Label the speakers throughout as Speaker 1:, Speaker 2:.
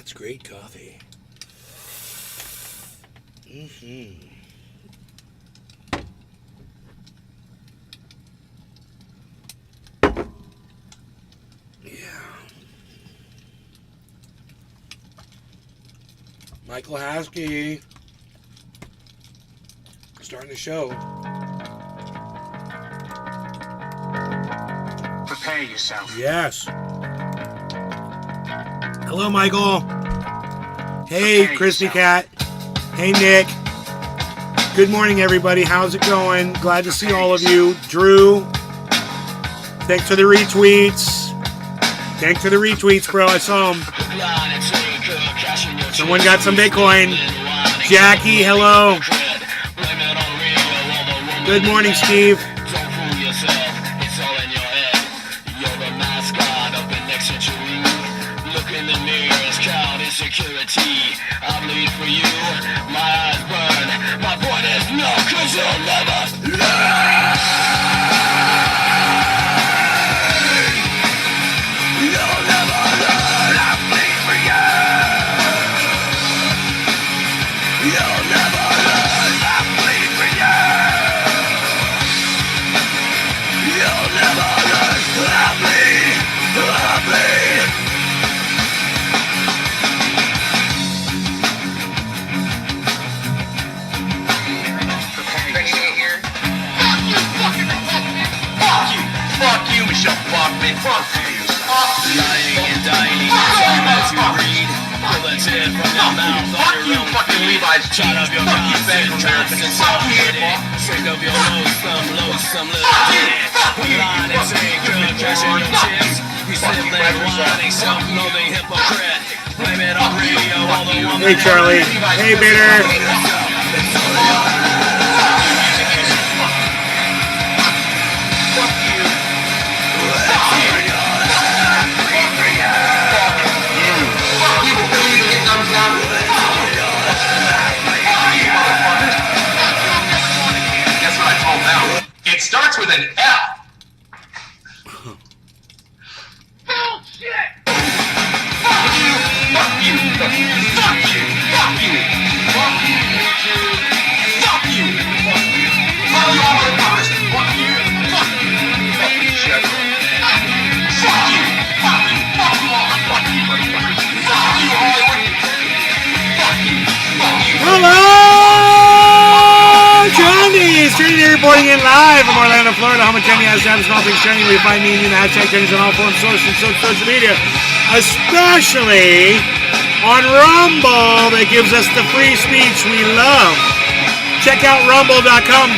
Speaker 1: It's great coffee. Mm-hmm. Yeah. Michael Haskey. Starting the show.
Speaker 2: Prepare yourself.
Speaker 1: Yes. Hello, Michael. Hey, Crispy Cat. Hey, Nick. Good morning, everybody. How's it going? Glad to see all of you. Drew. Thanks for the retweets. Thanks for the retweets, bro. I saw them. Someone got some Bitcoin. Jackie, hello. Good morning, Steve.
Speaker 3: Don't fool yourself, it's all in your head. You're the mascot of the next century. Look in the mirror, it's cloud insecurity. I bleed for you, my eyes burn. My point is no, cause you'll never learn. You'll never learn, I bleed for you. You'll never learn, I bleed for you. You'll never learn, I bleed, I bleed.
Speaker 2: Ready to hear?
Speaker 3: Fuck you, fucking Republican! Fuck you! Fuck you, Michelle Bachmann! Fuck you! Lying and dying, as you read. Pull the tin from your mouth on your own
Speaker 2: fucking
Speaker 3: feet.
Speaker 2: Levi's
Speaker 3: Shut up your
Speaker 2: Fuck you,
Speaker 3: mouth
Speaker 2: Ben
Speaker 3: and
Speaker 2: Johnson.
Speaker 3: and
Speaker 2: Fuck you,
Speaker 3: self-pity. Shake up your loathsome little dick. Line and take good, cashing your chips. You sibling, whining, self-loathing hypocrite. Blame it on radio, all the woman.
Speaker 1: Hey, Charlie. Hey, Bitter.
Speaker 2: Guess what I told them? It starts with an F.
Speaker 3: Bullshit!
Speaker 2: Fuck you! Fuck you! Fuck you! Fuck you! Fuck you! Fuck you! Fuck you! Fuck you! Fuck you all motherfuckers! Fuck you! Fuck you! Fuck you, shit! Fuck you! Fuck you! Fuck you all! Fuck you, motherfuckers! Fuck you, Hollywood! Fuck you! Fuck you!
Speaker 1: Hello, Johnny. It's Trinity reporting in live from Orlando, Florida. Home of Jenny has Sam Small Things Trending. We find me in the hashtag Jenny's on all forms of social media, especially on Rumble that gives us the free speech we love. Check out rumble.com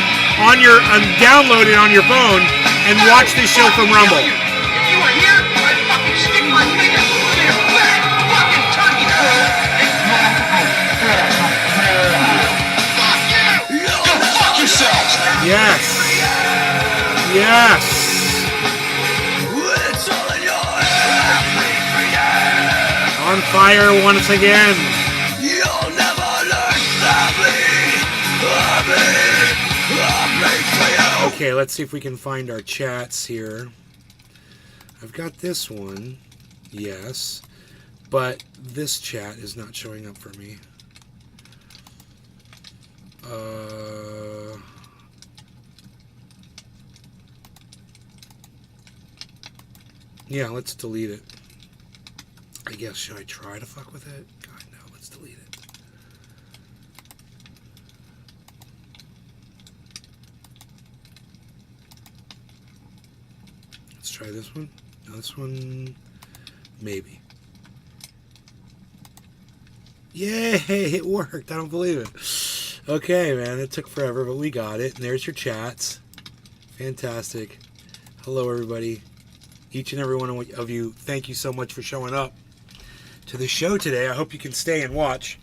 Speaker 1: on your download it on your phone and watch this show from Rumble.
Speaker 2: If you were here, I'd fucking stick my finger to your back fucking turkey throat. Fuck you! Go fuck yourselves!
Speaker 1: Yes. Yes.
Speaker 2: It's all in your head.
Speaker 1: On fire once again.
Speaker 2: You'll never learn. I bleed for you.
Speaker 1: Okay, let's see if we can find our chats here. I've got this one. Yes. But this chat is not showing up for me. Yeah, let's delete it. I guess, should I try to fuck with it? God, no, let's delete it. Let's try this one. No, this one, maybe. Yay, it worked. I don't believe it. Okay, man, it took forever, but we got it. And there's your chats. Fantastic. Hello, everybody. Each and every one of you, thank you so much for showing up to the show today. I hope you can stay and watch.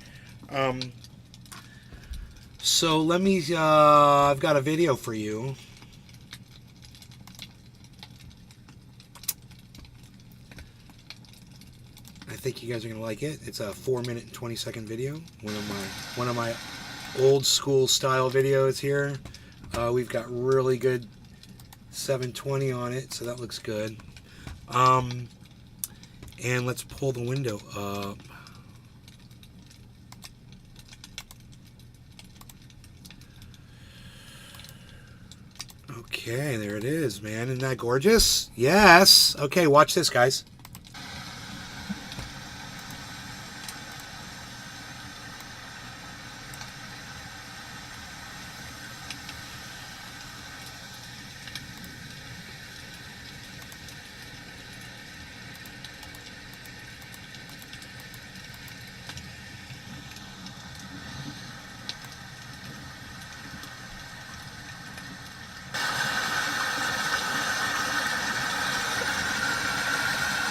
Speaker 1: So let me, I've got a video for you. I think you guys are going to like it. It's a 4-minute and 20-second video. One of my old school style videos here. We've got really good 720 on it, so that looks good. And let's pull the window up. Okay, there it is, man. Isn't that gorgeous? Yes. Okay, watch this, guys.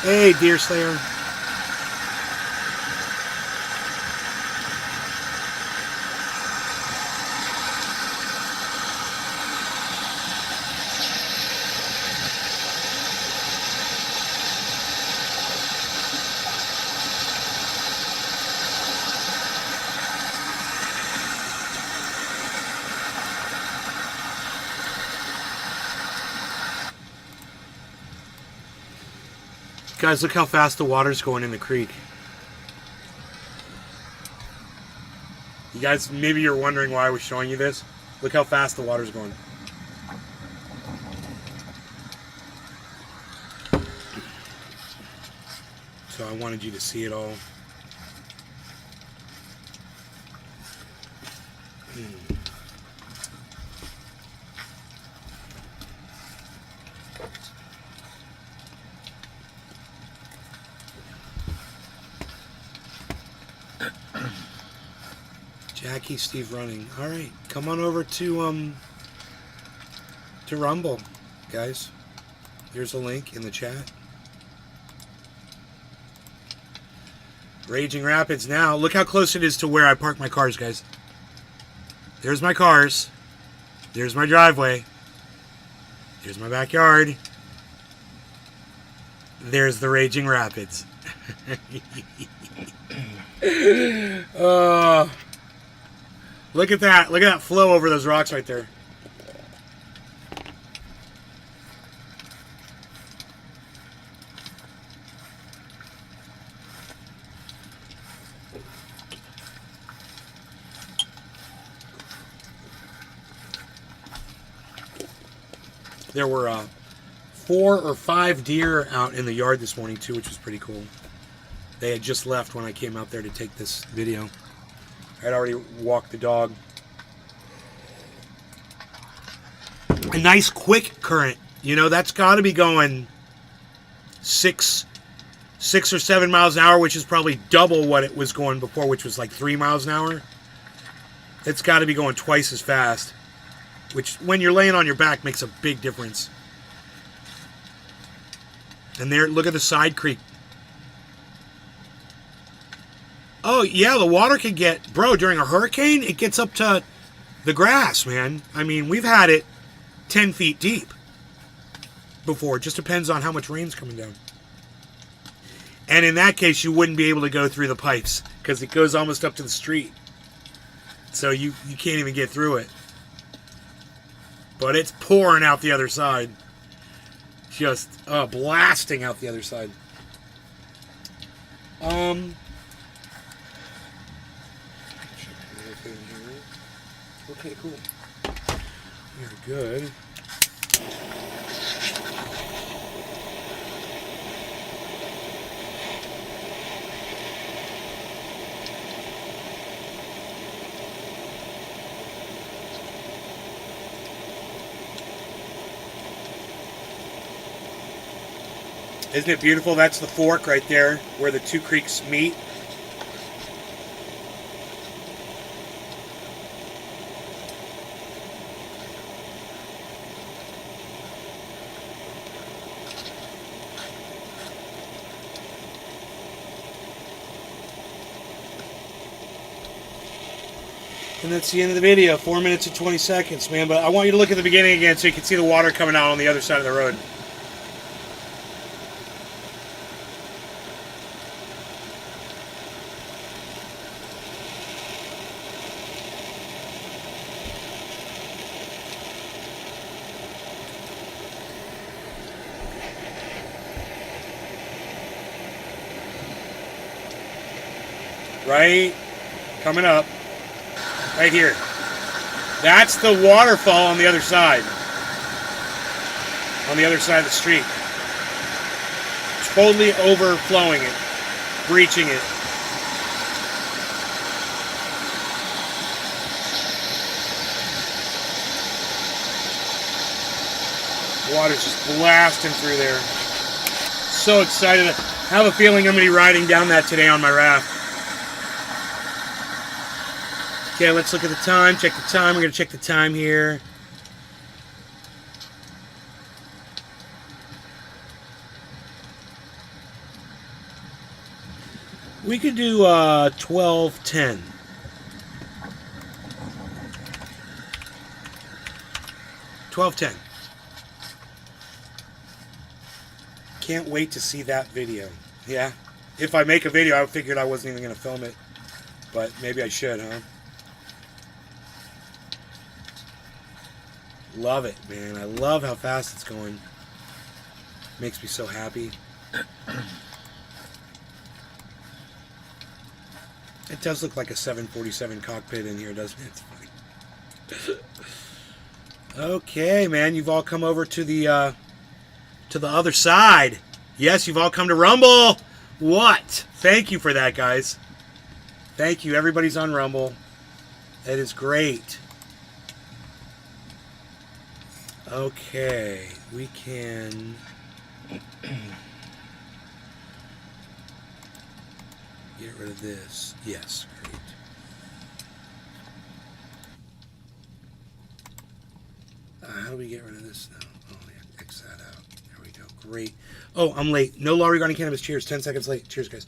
Speaker 1: Hey, Deer Slayer. Guys, look how fast the water's going in the creek. You guys, maybe you're wondering why I was showing you this. Look how fast the water's going. So I wanted you to see it all. Jackie, Steve running. All right, come on over to Rumble, guys. Here's a link in the chat. Raging Rapids now. Look how close it is to where I park my cars, guys. There's my cars. There's my driveway. There's my backyard. There's the Raging Rapids. Look at that. Look at that flow over those rocks right there. There were 4 or 5 deer out in the yard this morning too, which was pretty cool. They had just left when I came out there to take this video. I'd already walked the dog. A nice quick current. You know, that's got to be going 6 or 7 miles an hour, which is probably double what it was going before, which was like 3 miles an hour. It's got to be going twice as fast, which when you're laying on your back makes a big difference. And there, look at the side creek. Oh, yeah, the water can get... Bro, during a hurricane, it gets up to the grass, man. I mean, we've had it 10 feet deep before. It just depends on how much rain's coming down. And in that case, you wouldn't be able to go through the pipes because it goes almost up to the street. So you can't even get through it. But it's pouring out the other side. Just blasting out the other side. Okay, cool. You're good. Isn't it beautiful? That's the fork right there where the two creeks meet. And that's the end of the video, 4 minutes and 20 seconds, man. But I want you to look at the beginning again so you can see the water coming out on the other side of the road. Right, coming up. Right here. That's the waterfall on the other side. on the other side of the street. Totally overflowing it, breaching it. Water's just blasting through there. So excited. I have a feeling I'm going to be riding down that today on my raft. Okay, let's look at the time. Check the time. We're going to check the time here. We could do 12:10. Can't wait to see that video. Yeah. If I make a video, I figured I wasn't even going to film it. But maybe I should, huh? Love it, man. I love how fast it's going. Makes me so happy. It does look like a 747 cockpit in here, doesn't it? It's funny. Okay, man. You've all come over to the other side. Yes, you've all come to Rumble. What? Thank you for that, guys. Thank you. Everybody's on Rumble. That is great. Okay, we can... get rid of this. Yes, great. How do we get rid of this now? Oh, yeah, X that out. There we go. Great. Oh, I'm late. No law regarding cannabis. Cheers. 10 seconds late. Cheers, guys.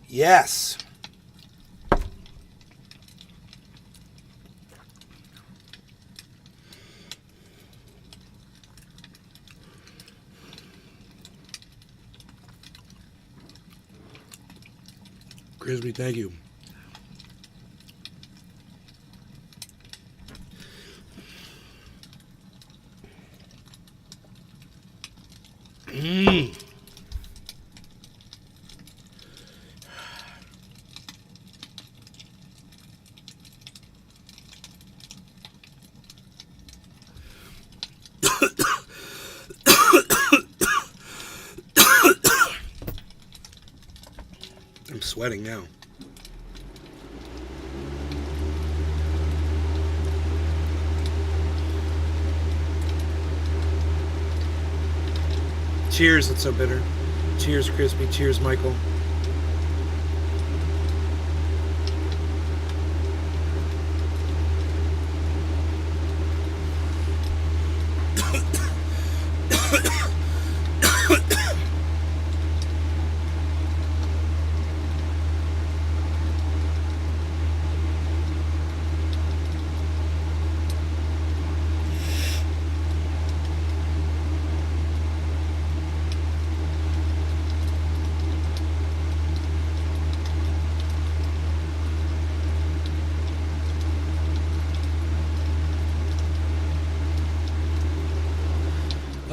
Speaker 1: Yes. Crispy, thank you. Mmm. I'm sweating now. Cheers, it's so bitter. Cheers, Crispy. Cheers, Michael.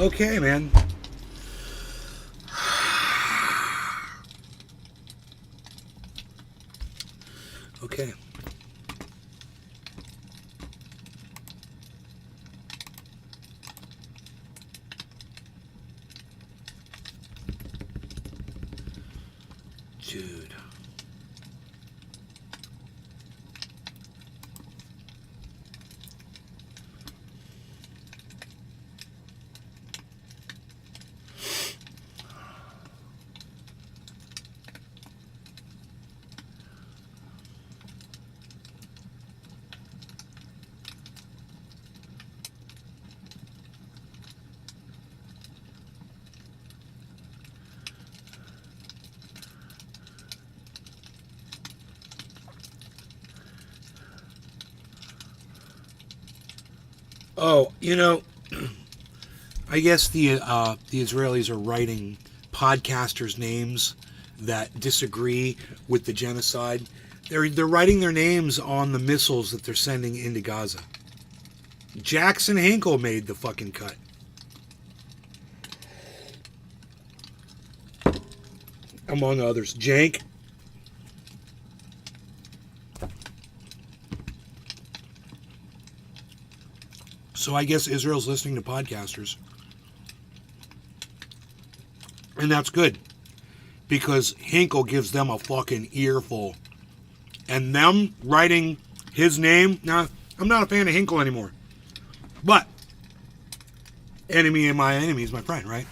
Speaker 1: Okay, man. Okay. Dude. Oh, you know, I guess the Israelis are writing podcasters' names that disagree with the genocide. They're writing their names on the missiles that they're sending into Gaza. Jackson Hinkle made the fucking cut. Among others. Jank. So I guess Israel's listening to podcasters. And that's good. Because Hinkle gives them a fucking earful. And them writing his name... Now, I'm not a fan of Hinkle anymore. But, enemy of my enemy is my friend, right?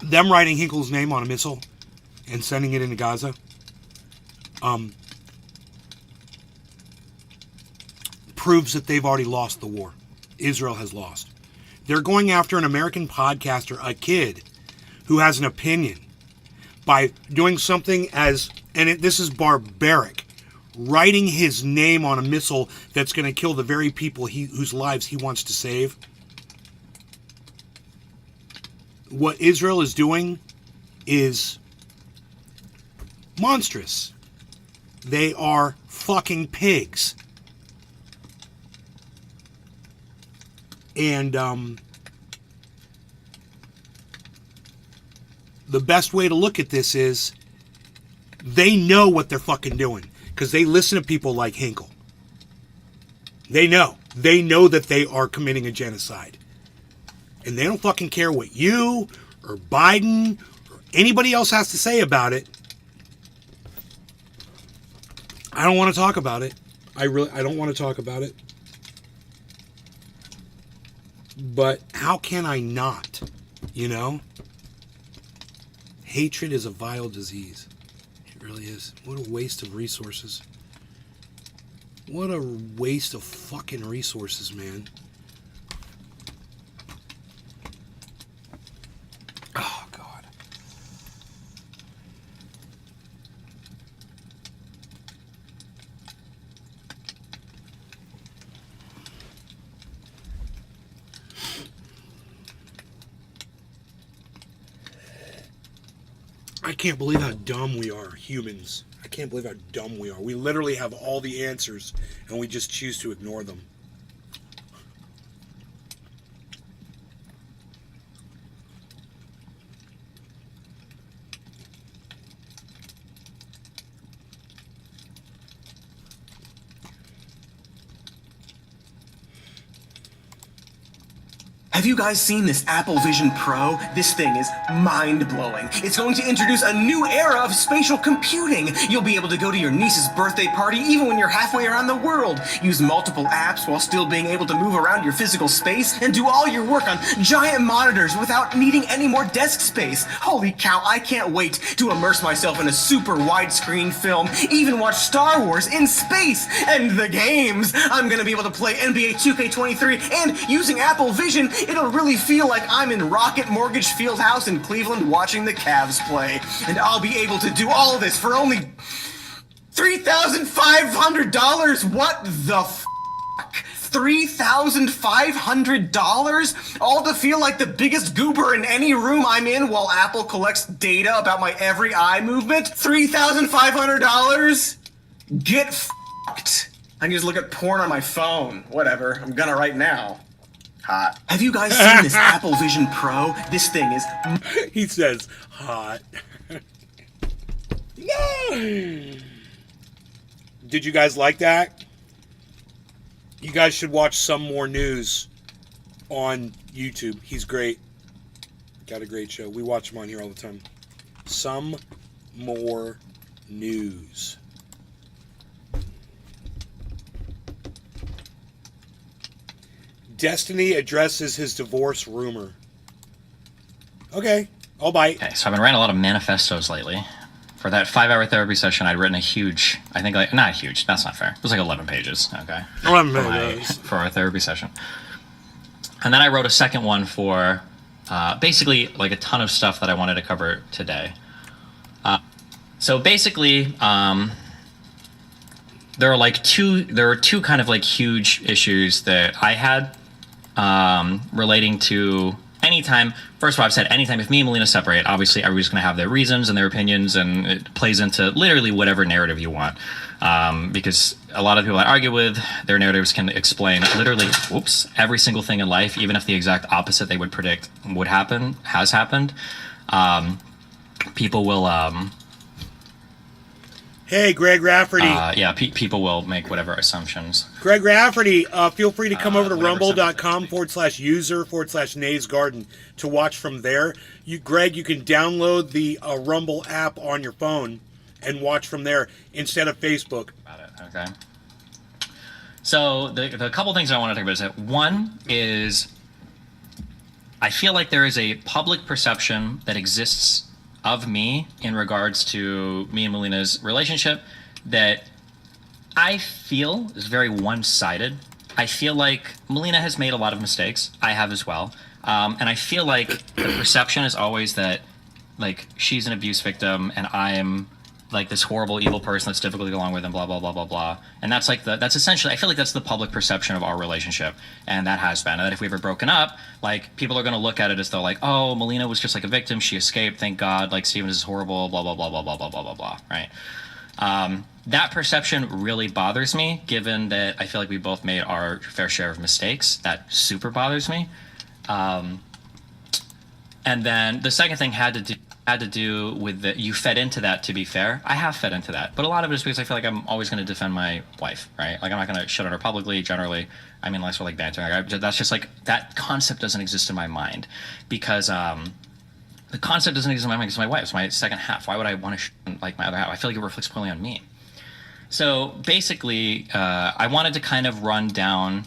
Speaker 1: Them writing Hinkle's name on a missile and sending it into Gaza... proves that they've already lost the war. Israel has lost. They're going after an American podcaster, a kid, who has an opinion by doing something as, and this is barbaric, writing his name on a missile that's going to kill the very people whose lives he wants to save. What Israel is doing is monstrous. They are fucking pigs. And the best way to look at this is they know what they're fucking doing because they listen to people like Hinkle. They know. They know that they are committing a genocide. And they don't fucking care what you or Biden or anybody else has to say about it. I don't want to talk about it. I don't want to talk about it. But how can I not? You know? Hatred is a vile disease. It really is. What a waste of resources. What a waste of fucking resources, man. Oh, God. I can't believe how dumb we are, humans. I can't believe how dumb we are. We literally have all the answers, and we just choose to ignore them.
Speaker 4: Have you guys seen this Apple Vision Pro? This thing is mind-blowing. It's going to introduce a new era of spatial computing. You'll be able to go to your niece's birthday party even when you're halfway around the world, use multiple apps while still being able to move around your physical space, and do all your work on giant monitors without needing any more desk space. Holy cow, I can't wait to immerse myself in a super widescreen film, even watch Star Wars in space, and the games. I'm gonna be able to play NBA 2K23, and using Apple Vision, it'll really feel like I'm in Rocket Mortgage Fieldhouse in Cleveland watching the Cavs play. And I'll be able to do all this for only $3,500? What the f***? $3,500? All to feel like the biggest goober in any room I'm in while Apple collects data about my every eye movement? $3,500? Get f***ed. I can just look at porn on my phone. Whatever. I'm gonna right now. Hot. Have you guys seen this Apple Vision Pro? This thing is...
Speaker 1: He says, hot. Did you guys like that? You guys should watch Some More News on YouTube. He's great. Got a great show. We watch him on here all the time. Some More News. Destiny addresses his divorce rumor. Okay, I'll bite.
Speaker 5: Okay, so I've been writing a lot of manifestos lately. For that 5-hour therapy session, I'd written a huge, I think like, not huge, that's not fair. It was like 11 pages, okay?
Speaker 1: 11 pages.
Speaker 5: For our therapy session. And then I wrote a second one for basically like a ton of stuff that I wanted to cover today. So basically, there were two kind of like huge issues that I had relating to anytime. First of all, I've said anytime if me and Melina separate, obviously everybody's going to have their reasons and their opinions, and it plays into literally whatever narrative you want. Because a lot of people I argue with, their narratives can explain literally, every single thing in life, even if the exact opposite they would predict would happen has happened. People will.
Speaker 1: Hey, Greg Rafferty.
Speaker 5: People will make whatever assumptions.
Speaker 1: Greg Rafferty, feel free to come over to rumble.com/user/Nay's Garden to watch from there. Greg, you can download the Rumble app on your phone and watch from there instead of Facebook.
Speaker 5: Got it. Okay. So the couple things I want to talk about is that one is I feel like there is a public perception that exists of me in regards to me and Melina's relationship that I feel is very one-sided. I feel like Melina has made a lot of mistakes. I have as well. And I feel like the perception is always that like she's an abuse victim and I'm like this horrible evil person that's difficult to get along with and blah blah blah blah blah. And that's like that's essentially, I feel like that's the public perception of our relationship, and that has been. And that if we ever broken up, like people are going to look at it as though like, oh, Melina was just like a victim, she escaped, thank God, like Steven is horrible, blah blah blah blah blah blah blah blah blah, right? That perception really bothers me, given that I feel like we both made our fair share of mistakes. That super bothers me. And then the second thing had to do with that you fed into that. To be fair, I have fed into that, but a lot of it is because I feel like I'm always going to defend my wife, right? Like I'm not going to shit on her publicly. Generally, I mean, unless we're like bantering. That's just like that concept doesn't exist in my mind because the concept doesn't exist in my mind because my wife is my second half. Why would I want to shit on like my other half? I feel like it reflects poorly on me. So basically, I wanted to kind of run down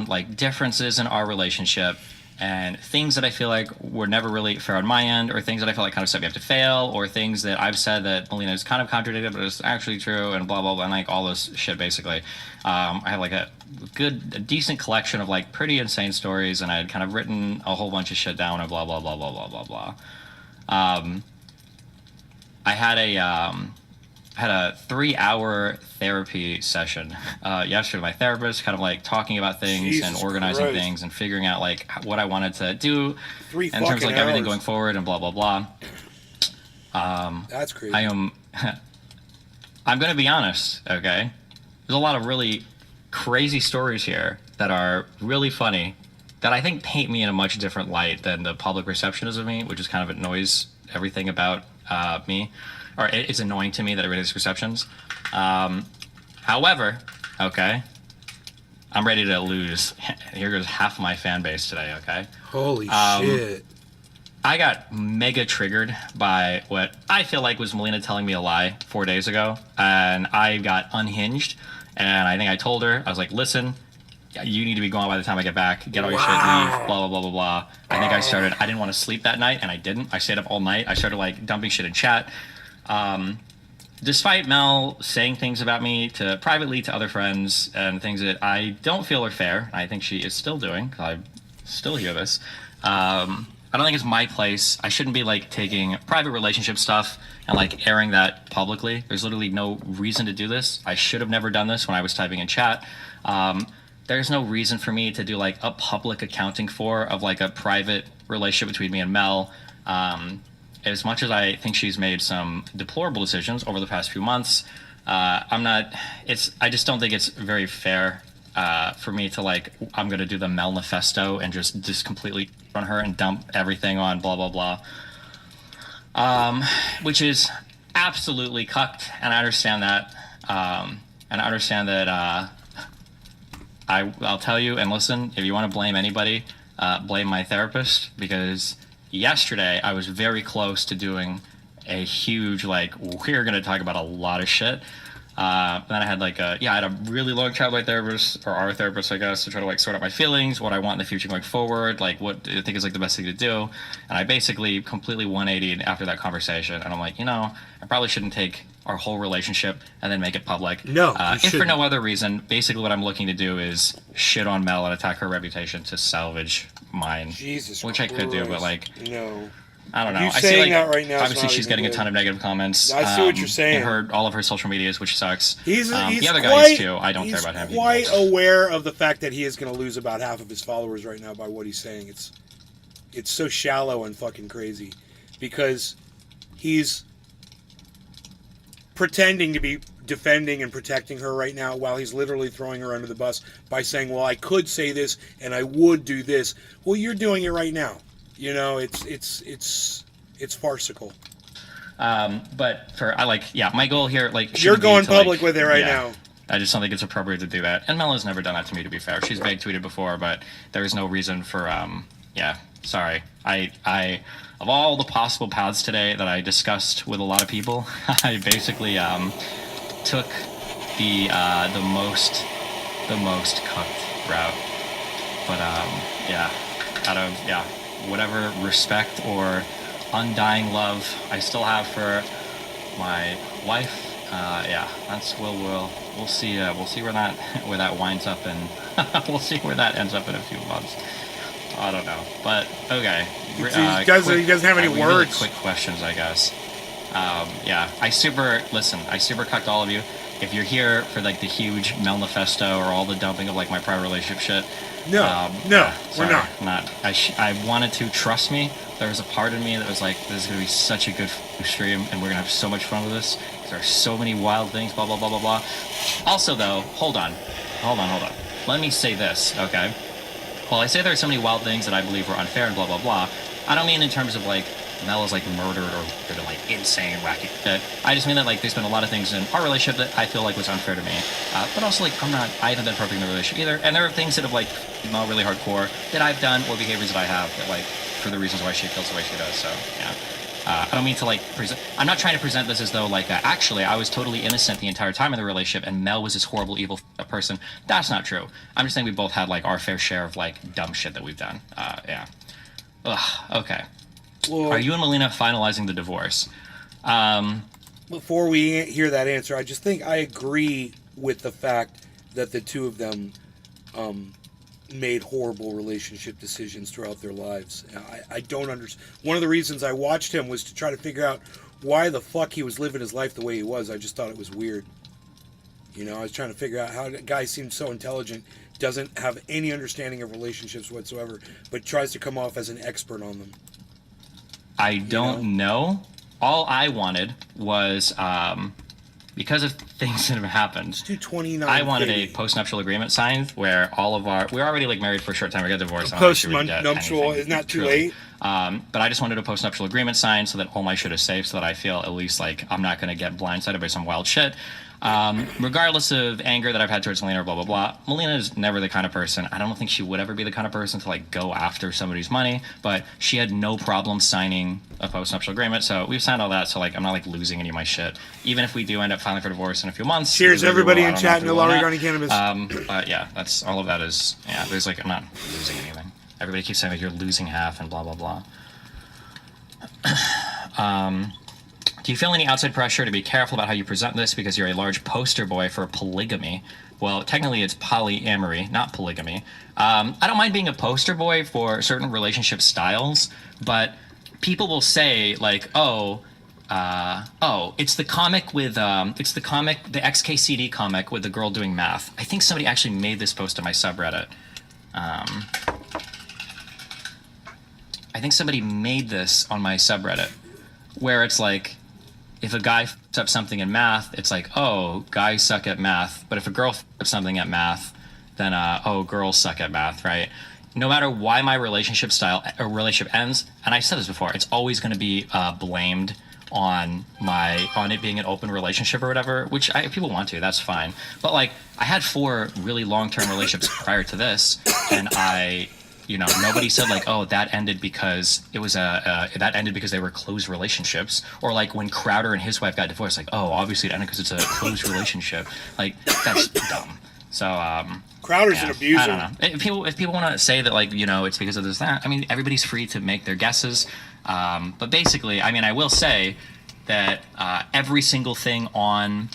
Speaker 5: like differences in our relationship and things that I feel like were never really fair on my end, or things that I feel like kind of set me up to fail, or things that I've said that Melina is kind of contradicted, but it's actually true, and blah, blah, blah, and like all this shit, basically. I have like a decent collection of like pretty insane stories, and I had kind of written a whole bunch of shit down, and blah, blah, blah, blah, blah, blah, blah. I had a 3-hour therapy session yesterday with my therapist, kind of like talking about things
Speaker 1: Jesus
Speaker 5: and organizing
Speaker 1: Christ.
Speaker 5: things and figuring out like what I wanted to do
Speaker 1: 3
Speaker 5: in terms of like
Speaker 1: fucking
Speaker 5: everything
Speaker 1: hours.
Speaker 5: going forward and blah blah blah.
Speaker 1: That's crazy.
Speaker 5: I'm going to be honest, okay? There's a lot of really crazy stories here that are really funny that I think paint me in a much different light than the public reception is of me, which is kind of annoys everything about me. Or it's annoying to me that everybody has perceptions. However, okay, I'm ready to lose. Here goes half my fan base today, okay?
Speaker 1: Holy shit.
Speaker 5: I got mega triggered by what I feel like was Melina telling me a lie 4 days ago, and I got unhinged, and I think I told her, I was like, listen, you need to be gone by the time I get back, get all your shit, leave, blah, blah, blah, blah, blah. I think I didn't want to sleep that night, and I didn't. I stayed up all night. I started like dumping shit in chat. Despite Mel saying things about me privately to other friends and things that I don't feel are fair, I think she is still doing, because I still hear this. I don't think it's my place. I shouldn't be like taking private relationship stuff and like airing that publicly. There's literally no reason to do this. I should have never done this when I was typing in chat. There's no reason for me to do like a public accounting of like a private relationship between me and Mel. As much as I think she's made some deplorable decisions over the past few months, I'm not. I just don't think it's very fair for me to like. I'm gonna do the Mel Manifesto and just completely on her and dump everything on blah blah blah. Which is absolutely cucked, and I understand that. And I understand that. I'll tell you and listen. If you want to blame anybody, blame my therapist, because yesterday I was very close to doing a huge like we're gonna talk about a lot of shit. Then I had I had a really long chat with my therapist, or our therapist, I guess, to try to like sort out my feelings, what I want in the future going forward, like what I think is like the best thing to do. And I basically completely 180'd after that conversation, and I'm like, I probably shouldn't take our whole relationship and then make it public.
Speaker 1: No, you
Speaker 5: if for
Speaker 1: shouldn't.
Speaker 5: no other reason, basically what I'm looking to do is shit on Mel and attack her reputation to salvage mine.
Speaker 6: Jesus
Speaker 5: which I could do, but
Speaker 6: no.
Speaker 5: I don't know.
Speaker 6: You
Speaker 5: I
Speaker 6: saying
Speaker 5: see,
Speaker 6: that right now is
Speaker 5: obviously,
Speaker 6: not
Speaker 5: she's
Speaker 6: even
Speaker 5: getting a
Speaker 6: good.
Speaker 5: ton of negative comments.
Speaker 6: I see what you're saying.
Speaker 5: In all of her social medias, which sucks.
Speaker 6: He's
Speaker 5: the other
Speaker 6: quite,
Speaker 5: guys too. I don't care about him.
Speaker 6: He's quite aware of the fact that he is going to lose about half of his followers right now by what he's saying. It's so shallow and fucking crazy, because he's pretending to be defending and protecting her right now while he's literally throwing her under the bus by saying, well, I could say this and I would do this. Well, you're doing it right now. It's farcical.
Speaker 5: But my goal here,
Speaker 6: you're going public with it right now.
Speaker 5: I just don't think it's appropriate to do that. And Mel has never done that to me, to be fair. She's vague tweeted before, but there is no reason for, sorry. I of all the possible paths today that I discussed with a lot of people, I basically took the most cooked route. But out of whatever respect or undying love I still have for my wife, we'll see where that winds up, and we'll see where that ends up in a few months. I don't know, but okay.
Speaker 6: He doesn't have any words.
Speaker 5: Really quick questions, I guess. I super cucked all of you. If you're here for like the huge Mel Manifesto or all the dumping of like my prior relationship shit,
Speaker 6: we're not.
Speaker 5: I wanted to, trust me. There was a part of me that was like, this is gonna be such a good stream, and we're gonna have so much fun with this. There are so many wild things, blah blah blah blah blah. Also, though, hold on. Let me say this, okay? While I say there are so many wild things that I believe were unfair and blah blah blah, I don't mean in terms of like Mel is like murdered or like insane wacky shit. I just mean that like there's been a lot of things in our relationship that I feel like was unfair to me. But also like I haven't been perfect in the relationship either, and there are things that have like Mel really hardcore that I've done or behaviors that I have that like for the reasons why she feels the way she does. So yeah. I don't mean to like present. I'm not trying to present this as though like actually I was totally innocent the entire time in the relationship and Mel was this horrible evil person. That's not true. I'm just saying we both had like our fair share of like dumb shit that we've done. Okay.
Speaker 6: Well,
Speaker 5: are you and Melina finalizing the divorce?
Speaker 6: Before we hear that answer, I just think I agree with the fact that the two of them made horrible relationship decisions throughout their lives. I don't understand. One of the reasons I watched him was to try to figure out why the fuck he was living his life the way he was. I just thought it was weird. I was trying to figure out how the guy seems so intelligent, doesn't have any understanding of relationships whatsoever, but tries to come off as an expert on them.
Speaker 5: I don't know. All I wanted was, because of things that have happened,
Speaker 6: let's do 29.
Speaker 5: I wanted a post-nuptial agreement signed where all of we're already like married for a short time. We got divorced.
Speaker 6: Post-nuptial isn't that too late?
Speaker 5: But I just wanted a post-nuptial agreement signed so that all my shit is safe, so that I feel at least like I'm not going to get blindsided by some wild shit. Regardless of anger that I've had towards Melina or blah, blah, blah, Melina is never the kind of person, I don't think she would ever be the kind of person to like go after somebody's money, but she had no problem signing a post-nuptial agreement, so we've signed all that, so like I'm not like losing any of my shit. Even if we do end up filing for divorce in a few months.
Speaker 6: Cheers, everybody in chat, no law regarding cannabis.
Speaker 5: But yeah, that's all of that is, there's like, I'm not losing anything. Everybody keeps saying like you're losing half and blah, blah, blah. Do you feel any outside pressure to be careful about how you present this because you're a large poster boy for polygamy? Well, technically it's polyamory, not polygamy. I don't mind being a poster boy for certain relationship styles, but people will say like, it's the comic with, the XKCD comic with the girl doing math. I think somebody actually made this post on my subreddit. I think somebody made this on my subreddit where it's like, if a guy fucks up something in math, it's like, oh, guys suck at math. But if a girl fucks up something at math, then oh, girls suck at math, right? No matter why my relationship ends, and I've said this before, it's always going to be blamed on it being an open relationship or whatever, which if people want to, that's fine. But like, I had 4 really long-term relationships prior to this, and nobody said like, oh, that ended because it was that ended because they were closed relationships, or like when Crowder and his wife got divorced, like, oh, obviously it ended because it's a closed relationship. Like, that's dumb. So
Speaker 6: Crowder's an abuser.
Speaker 5: I don't know. If people want to say that, like, it's because of this, that, I mean, everybody's free to make their guesses. But basically, I mean, I will say that every single thing on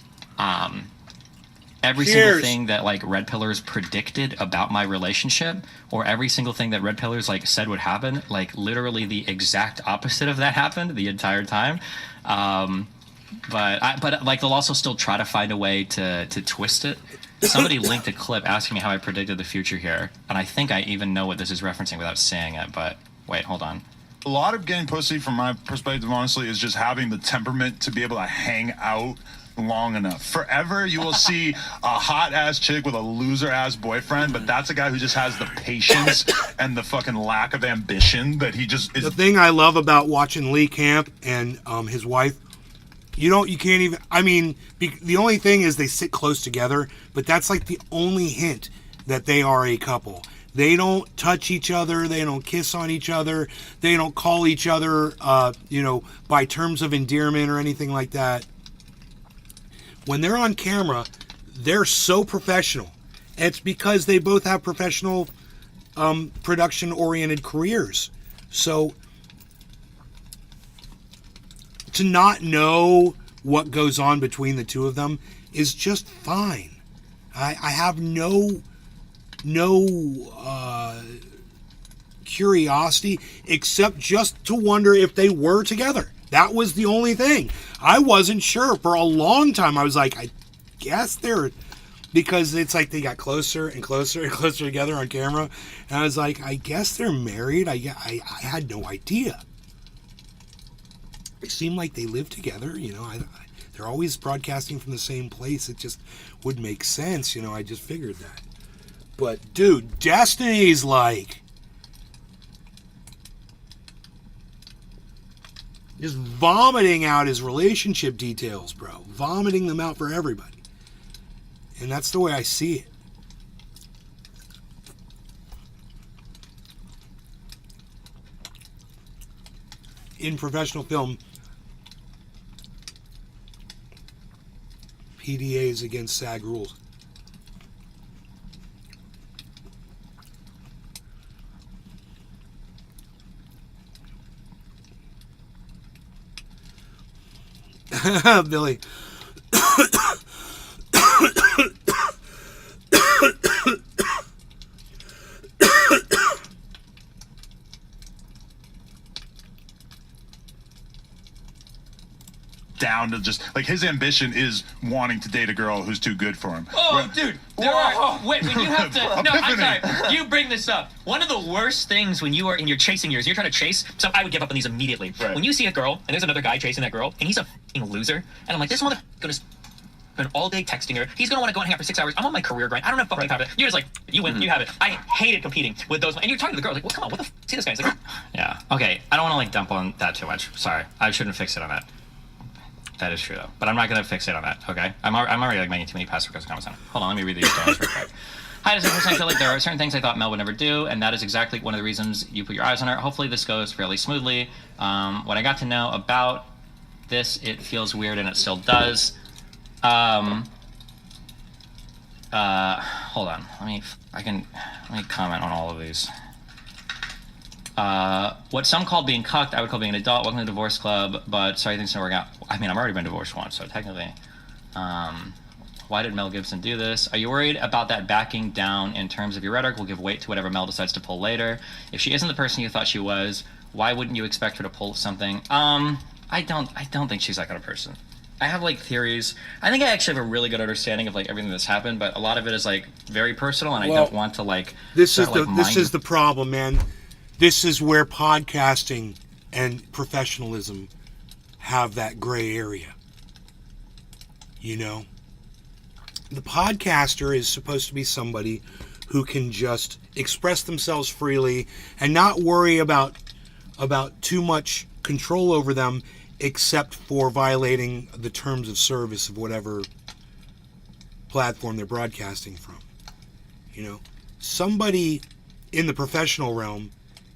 Speaker 5: single thing that like Red Pillars predicted about my relationship, or every single thing that Red Pillars like said would happen, like literally the exact opposite of that happened the entire time. But like they'll also still try to find a way to twist it. Somebody linked a clip asking me how I predicted the future here, and I think I even know what this is referencing without saying it, but wait, hold on.
Speaker 7: A lot of getting pussy, from my perspective, honestly, is just having the temperament to be able to hang out long enough. Forever, you will see a hot-ass chick with a loser-ass boyfriend, but that's a guy who just has the patience and the fucking lack of ambition that he just is.
Speaker 6: The thing I love about watching Lee Camp and his wife, you can't even, I mean, the only thing is they sit close together, but that's like the only hint that they are a couple. They don't touch each other. They don't kiss on each other. They don't call each other, by terms of endearment or anything like that. When they're on camera, they're so professional. And it's because they both have professional, production-oriented careers. So to not know what goes on between the two of them is just fine. I have no curiosity except just to wonder if they were together. That was the only thing. I wasn't sure for a long time. I was like, I guess they're, because it's like they got closer and closer and closer together on camera, and I was like, I guess they're married. I had no idea. It seemed like they live together, they're always broadcasting from the same place. It just would make sense, I just figured that. But dude, Destiny's like just vomiting out his relationship details, bro. Vomiting them out for everybody. And that's the way I see it. In professional film, PDA is against SAG rules. Billy.
Speaker 7: Down to just like his ambition is wanting to date a girl who's too good for him.
Speaker 5: Dude, wait, when you have to, no, I'm sorry, you bring this up. One of the worst things when you are in your chasing years, you're trying to chase, so I would give up on these immediately.
Speaker 7: Right.
Speaker 5: When you see a girl, and there's another guy chasing that girl, and he's a f***ing loser, and I'm like, this motherfucker's gonna spend all day texting her, he's gonna want to go and hang out for 6 hours, I'm on my career grind, I don't have fucking time for that. You're just like, you win, you have it. I hated competing with those, and you're talking to the girl, like, well, come on, what the f***, see this guy, he's like, yeah, okay, I don't want to like dump on that too much, sorry, I shouldn't fix it on that. That is true, though. But I'm not going to fixate on that, okay? I'm already like making too many passive-aggressive comments on it. Hold on, let me read these comments real quick. Hi, does I feel like there are certain things I thought Mel would never do, and that is exactly one of the reasons you put your eyes on her. Hopefully this goes fairly smoothly. What I got to know about this, it feels weird, and it still does. Hold on. Let me comment on all of these. What some call being cucked, I would call being an adult. Welcome to the divorce club, but sorry things didn't work out. I mean, I've already been divorced once, so technically. Why did Mel Gibson do this? Are you worried about that backing down in terms of your rhetoric will give weight to whatever Mel decides to pull later? If she isn't the person you thought she was, why wouldn't you expect her to pull something? I don't think she's that kind of person. I have like theories. I think I actually have a really good understanding of like everything that's happened, but a lot of it is like very personal, and I don't want to like.
Speaker 6: This is the problem, man. This is where podcasting and professionalism have that gray area. You know, the podcaster is supposed to be somebody who can just express themselves freely and not worry about too much control over them, except for violating the terms of service of whatever platform they're broadcasting from. You know, somebody in the professional realm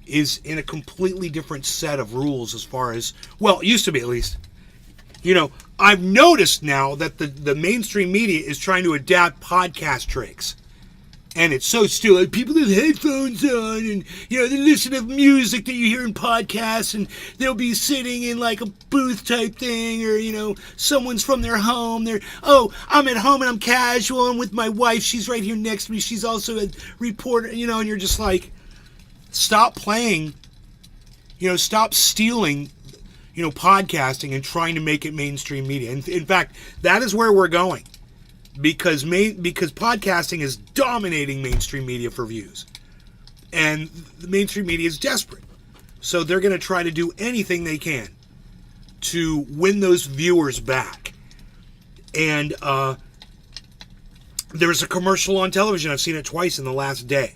Speaker 6: is in a completely different set of rules as far as, well, it used to be at least. You know, I've noticed now that the mainstream media is trying to adapt podcast tricks. And it's so stupid. People have headphones on and, you know, they listen to music that you hear in podcasts and they'll be sitting in like a booth type thing or, you know, someone's from their home. I'm at home and I'm casual. I'm with my wife. She's right here next to me. She's also a reporter, you know, and you're just like, stop playing, you know, stop stealing, you know, podcasting and trying to make it mainstream media. And in fact, that is where we're going. Because podcasting is dominating mainstream media for views. And the mainstream media is desperate. So they're going to try to do anything they can to win those viewers back. And there's a commercial on television. I've seen it twice in the last day.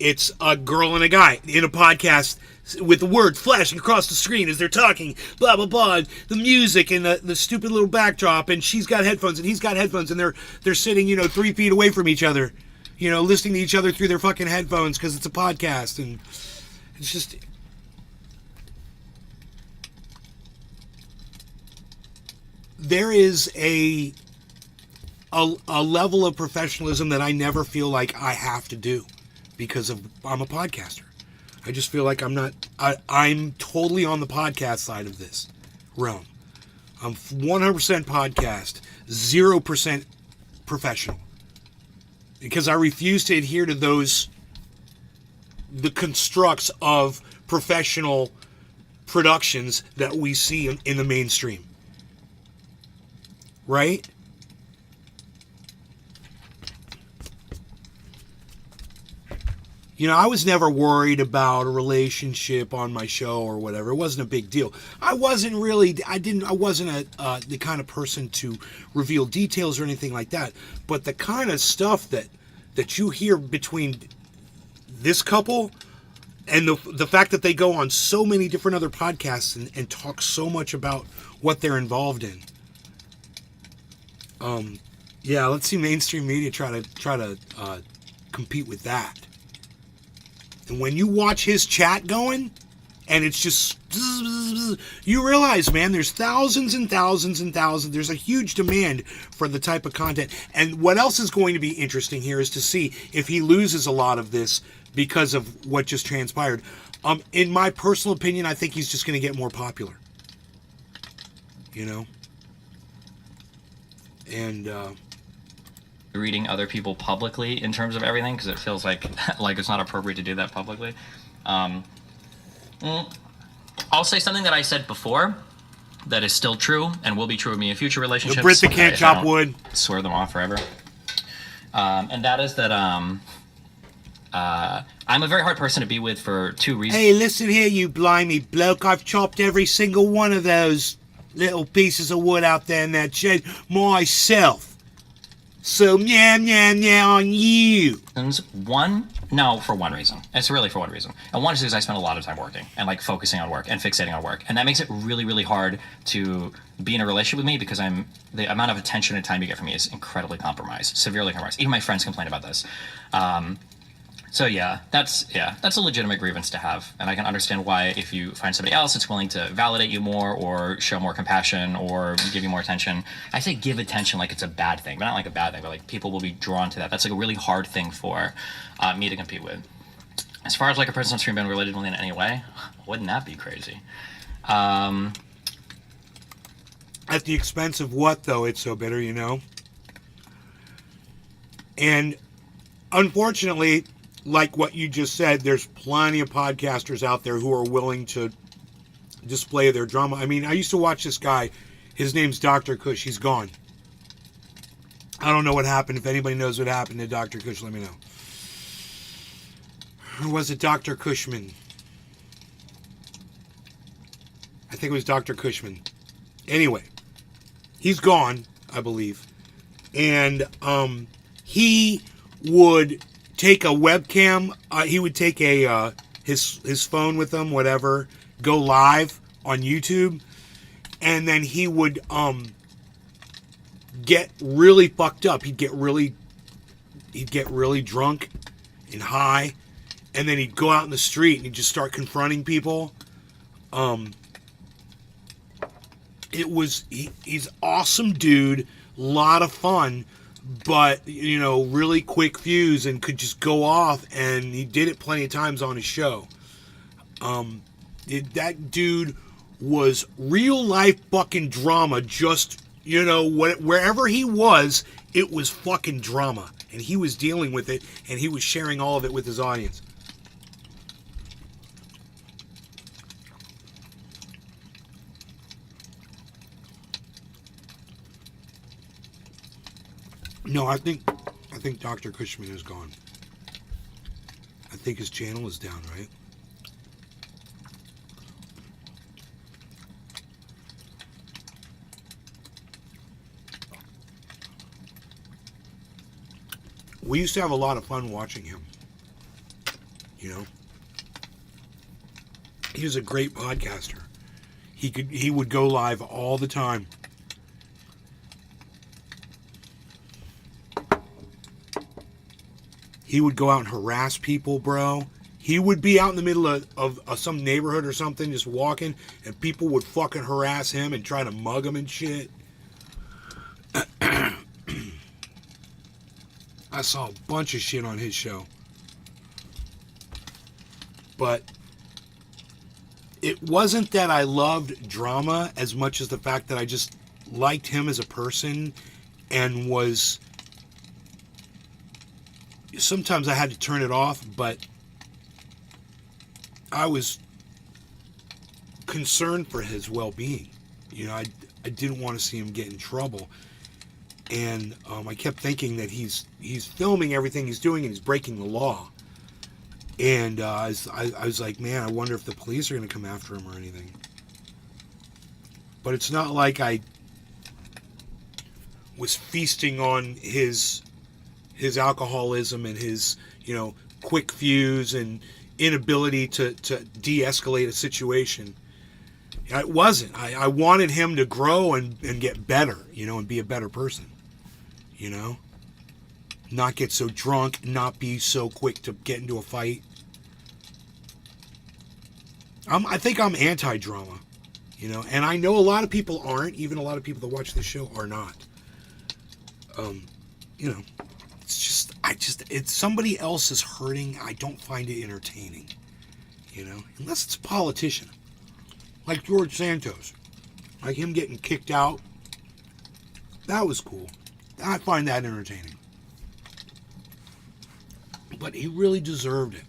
Speaker 6: It's a girl and a guy in a podcast with the words flashing across the screen as they're talking, blah, blah, blah, the music and the stupid little backdrop, and she's got headphones and he's got headphones, and they're sitting, you know, 3 feet away from each other, you know, listening to each other through their fucking headphones because it's a podcast, and it's just... There is a level of professionalism that I never feel like I have to do because I'm a podcaster. I just feel like I'm totally on the podcast side of this realm. I'm 100% podcast, 0% professional. Because I refuse to adhere to the constructs of professional productions that we see in the mainstream. Right? You know, I was never worried about a relationship on my show or whatever. It wasn't a big deal. I wasn't the kind of person to reveal details or anything like that. But the kind of stuff that you hear between this couple and the fact that they go on so many different other podcasts and talk so much about what they're involved in. Yeah, let's see mainstream media try to compete with that. And when you watch his chat going, and it's just, you realize, man, there's thousands and thousands and thousands. There's a huge demand for the type of content. And what else is going to be interesting here is to see if he loses a lot of this because of what just transpired. In my personal opinion, I think he's just going to get more popular. You know? And,
Speaker 5: reading other people publicly in terms of everything, because it feels like it's not appropriate to do that publicly. I'll say something that I said before that is still true and will be true of me in future relationships.
Speaker 6: The Brit that can't
Speaker 5: if I
Speaker 6: chop
Speaker 5: don't
Speaker 6: wood.
Speaker 5: Swear them off forever. And that is that I'm a very hard person to be with for two reasons.
Speaker 6: Hey, listen here, you blimey bloke. I've chopped every single one of those little pieces of wood out there in that shed myself. So, yeah on you.
Speaker 5: For one reason. It's really for one reason. And one is because I spend a lot of time working and like focusing on work and fixating on work. And that makes it really, really hard to be in a relationship with me because the amount of attention and time you get from me is incredibly compromised, severely compromised. Even my friends complain about this. So that's a legitimate grievance to have. And I can understand why if you find somebody else that's willing to validate you more or show more compassion or give you more attention. I say give attention like it's a bad thing, but not like a bad thing, but like people will be drawn to that. That's like a really hard thing for me to compete with. As far as like a person on stream being related to me in any way, wouldn't that be crazy?
Speaker 6: At the expense of what, though? It's so bitter, you know? And unfortunately, like what you just said, there's plenty of podcasters out there who are willing to display their drama. I mean, I used to watch this guy. His name's Dr. Kush. He's gone. I don't know what happened. If anybody knows what happened to Dr. Kush, let me know. Or was it Dr. Cushman? I think it was Dr. Cushman. Anyway, he's gone. I believe. And he would take a webcam. He would take a his phone with him, whatever, go live on YouTube, and then he would get really fucked up. He'd get really drunk and high, and then he'd go out in the street and he'd just start confronting people. He's awesome dude, lot of fun, but really quick fuse and could just go off, and he did it plenty of times on his show. That dude was real life fucking drama. Just wherever he was, it was fucking drama, and he was dealing with it, and he was sharing all of it with his audience. No, I think Dr. Cushman is gone. I think his channel is down, right? We used to have a lot of fun watching him. He was a great podcaster. He would go live all the time. He would go out and harass people, bro. He would be out in the middle of some neighborhood or something, just walking, and people would fucking harass him and try to mug him and shit. I saw a bunch of shit on his show. But it wasn't that I loved drama as much as the fact that I just liked him as a person, and was... Sometimes I had to turn it off, but I was concerned for his well-being. I didn't want to see him get in trouble. And I kept thinking that he's filming everything he's doing and he's breaking the law. And I was like, man, I wonder if the police are going to come after him or anything. But it's not like I was feasting on his alcoholism and his, quick fuse and inability to de-escalate a situation. It wasn't. I wanted him to grow and get better, and be a better person, Not get so drunk, not be so quick to get into a fight. I think I'm anti-drama, and I know a lot of people aren't. Even a lot of people that watch this show are not. It's somebody else is hurting. I don't find it entertaining, unless it's a politician like George Santos, like him getting kicked out. That was cool. I find that entertaining. But he really deserved it.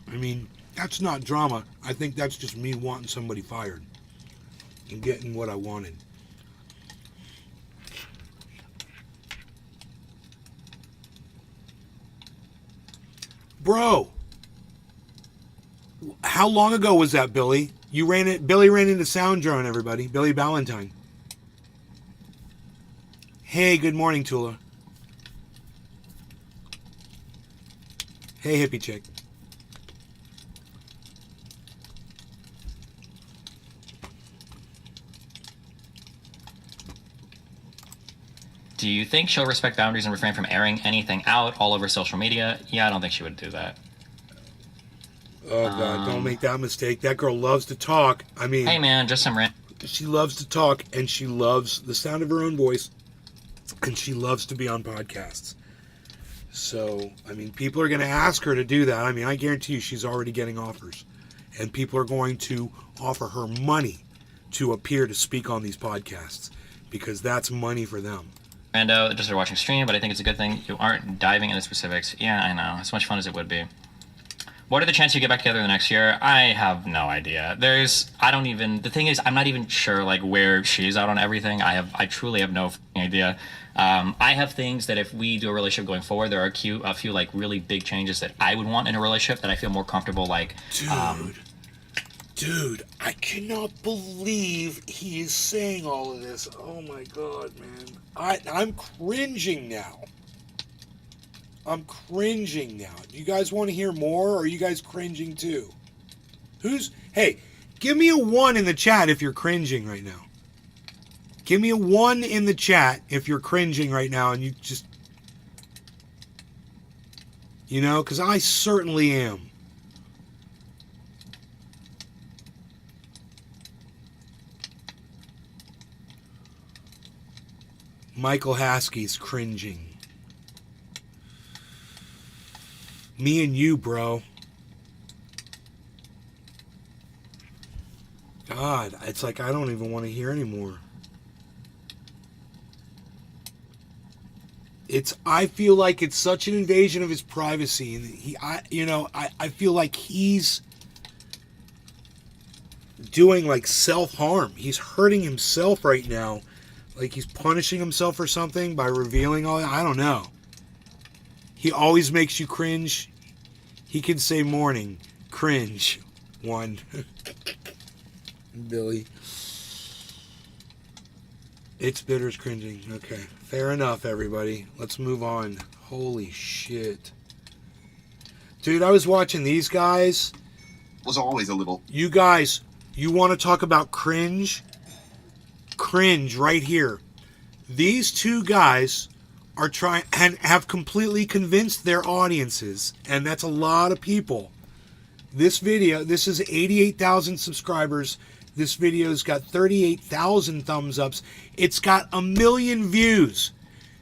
Speaker 6: I mean, that's not drama. I think that's just me wanting somebody fired and getting what I wanted. Bro, how long ago was that, Billy? Billy ran into Sound Drone, everybody. Billy Ballantyne. Hey, good morning, Tula. Hey, hippie chick.
Speaker 5: Do you think she'll respect boundaries and refrain from airing anything out all over social media? Yeah, I don't think she would do that.
Speaker 6: Oh, God, don't make that mistake. That girl loves to talk. I mean...
Speaker 5: Hey, man, just some rant.
Speaker 6: She loves to talk, and she loves the sound of her own voice, and she loves to be on podcasts. So, I mean, people are going to ask her to do that. I mean, I guarantee you she's already getting offers. And people are going to offer her money to appear to speak on these podcasts, because that's money for them.
Speaker 5: Rando, just started watching stream, but I think it's a good thing you aren't diving into specifics. Yeah, I know. As much fun as it would be. What are the chances you get back together the next year? I have no idea. The thing is, I'm not even sure, where she's out on everything. I truly have no idea. I have things that if we do a relationship going forward, there are a few really big changes that I would want in a relationship that I feel more comfortable,
Speaker 6: Dude, I cannot believe he is saying all of this. Oh my god, man. I'm cringing now. I'm cringing now. Do you guys want to hear more, or are you guys cringing too? Hey, give me a 1 in the chat if you're cringing right now. Give me a 1 in the chat if you're cringing right now and you just... You know, because I certainly am. Michael Haskey's cringing. Me and you, bro. God, it's like I don't even want to hear anymore. I feel like it's such an invasion of his privacy, and I feel like he's doing like self-harm. He's hurting himself right now. Like he's punishing himself or something by revealing all that. I don't know. He always makes you cringe. He can say morning. Cringe. 1. Billy. It's Bitter's cringing. Okay. Fair enough, everybody. Let's move on. Holy shit. Dude, I was watching these guys.
Speaker 2: Was always a little.
Speaker 6: You guys, you want to talk about cringe? Cringe right here. These two guys are trying and have completely convinced their audiences, and that's a lot of people. This video, this is 88,000 subscribers. This video's got 38,000 thumbs ups. It's got 1 million views.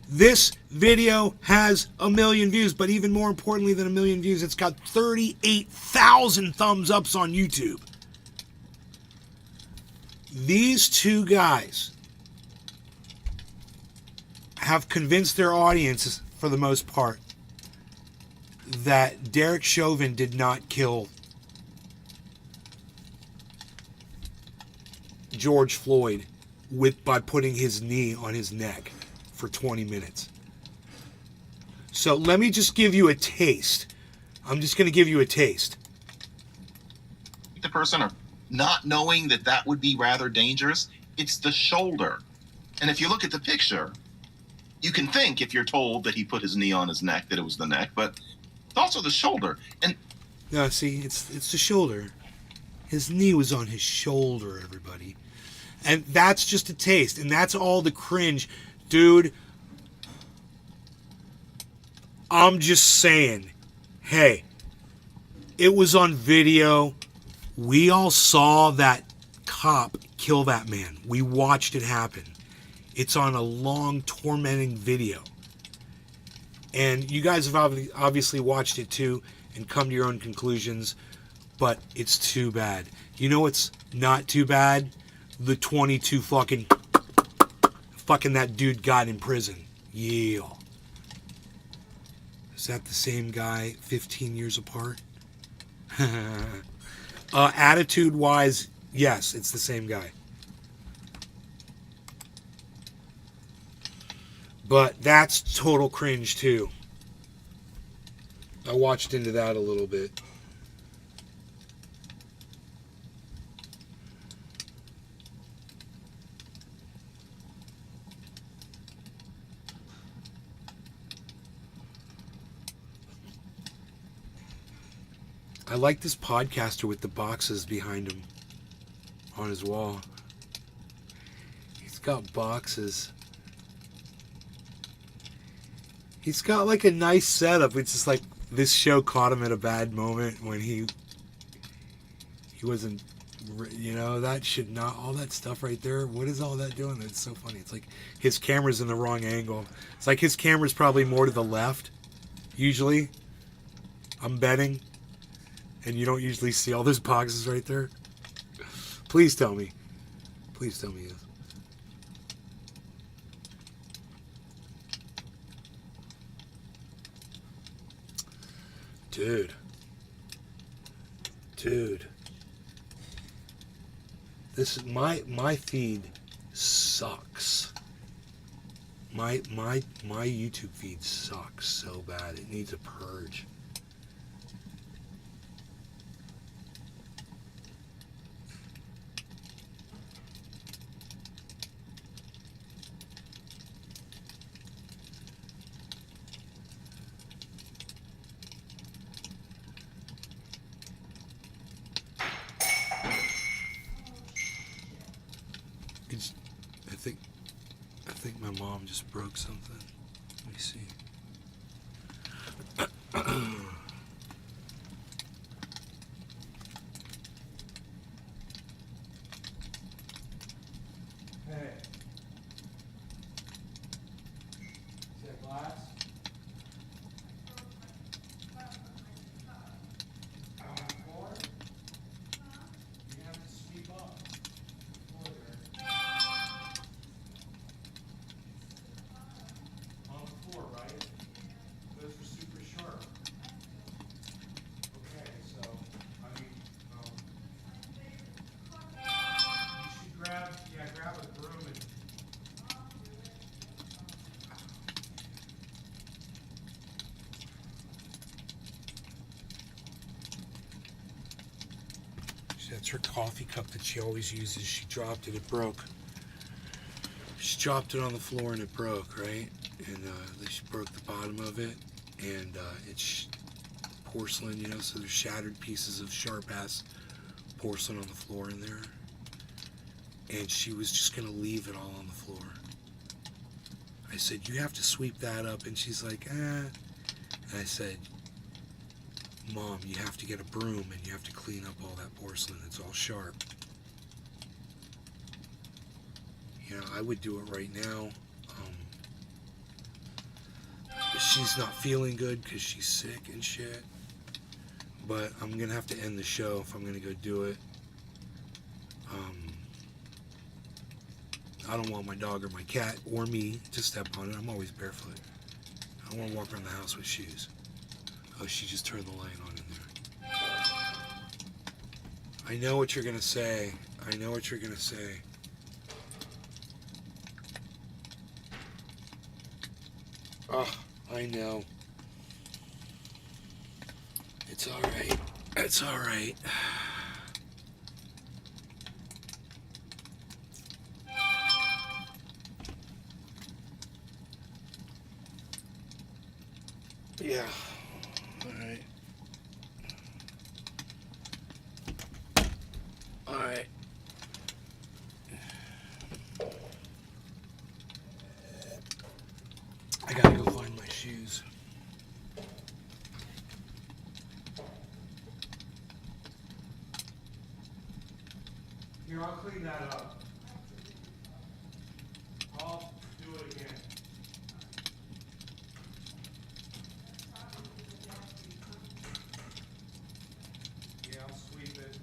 Speaker 6: This video has 1 million views, but even more importantly than 1 million views, it's got 38,000 thumbs ups on YouTube. These two guys have convinced their audience, for the most part, that Derek Chauvin did not kill George Floyd by putting his knee on his neck for 20 minutes. So let me just give you a taste. I'm just going to give you a taste.
Speaker 2: The person or not knowing that would be rather dangerous. It's the shoulder. And if you look at the picture, you can think, if you're told that he put his knee on his neck, that it was the neck, but it's also the shoulder. And
Speaker 6: no, see, it's the shoulder. His knee was on his shoulder, everybody. And that's just a taste, and that's all the cringe. Dude, I'm just saying, hey, it was on video. We all saw that cop kill that man. We watched it happen. It's on a long, tormenting video. And you guys have obviously watched it too and come to your own conclusions, but it's too bad. You know what's not too bad? The 22 fucking that dude got in prison. Yeah. Is that the same guy 15 years apart? Attitude-wise, yes, it's the same guy. But that's total cringe too. I watched into that a little bit. I like this podcaster with the boxes behind him on his wall. He's got boxes. He's got like a nice setup. It's just like this show caught him at a bad moment when he wasn't, you know, that should not, all that stuff right there. What is all that doing? It's so funny. It's like his camera's in the wrong angle. It's like his camera's probably more to the left, usually. I'm betting. And you don't usually see all those boxes right there. Please tell me. Please tell me this. Dude. This is my feed sucks. My YouTube feed sucks so bad. It needs a purge. mom just broke something. Let me see.
Speaker 1: Hey. Is that glass? On the floor? You have to sweep up. The floor there. On the floor, right? Those are super sharp. Okay, so, I mean, you should grab a broom and.
Speaker 6: That's her coffee cup that she always uses. She dropped it, it broke. She dropped it on the floor and it broke, right? And she broke the bottom of it, and it's porcelain, you know, so there's shattered pieces of sharp-ass porcelain on the floor in there. And she was just gonna leave it all on the floor. I said, you have to sweep that up, and she's like, eh. And I said, Mom, you have to get a broom and you have to clean up all that porcelain. It's all sharp. You know, I would do it right now. She's not feeling good because she's sick and shit. But I'm going to have to end the show if I'm going to go do it. I don't want my dog or my cat or me to step on it. I'm always barefoot. I don't want to walk around the house with shoes. Oh, she just turned the light on in there. I know what you're going to say. I know what you're going to say. Oh, I know. It's all right. It's all right. Yeah. All right. All right. I gotta go find my shoes.
Speaker 1: Here, I'll clean that up. I'll do it again. Yeah, I'll sweep it.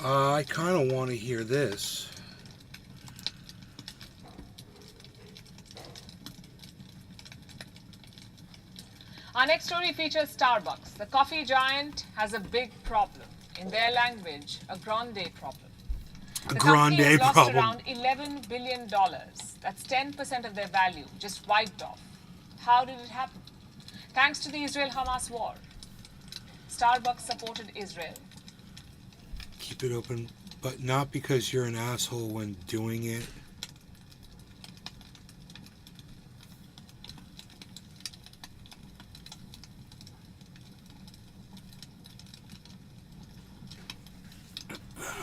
Speaker 6: I kind of want to hear this.
Speaker 8: story features Starbucks. The coffee giant has a big problem. In their language, a grande problem. The company has lost around $11 billion. That's 10% of their value, just wiped off. How did it happen? Thanks to the Israel-Hamas war. Starbucks supported Israel.
Speaker 6: Keep it open, but not because you're an asshole when doing it.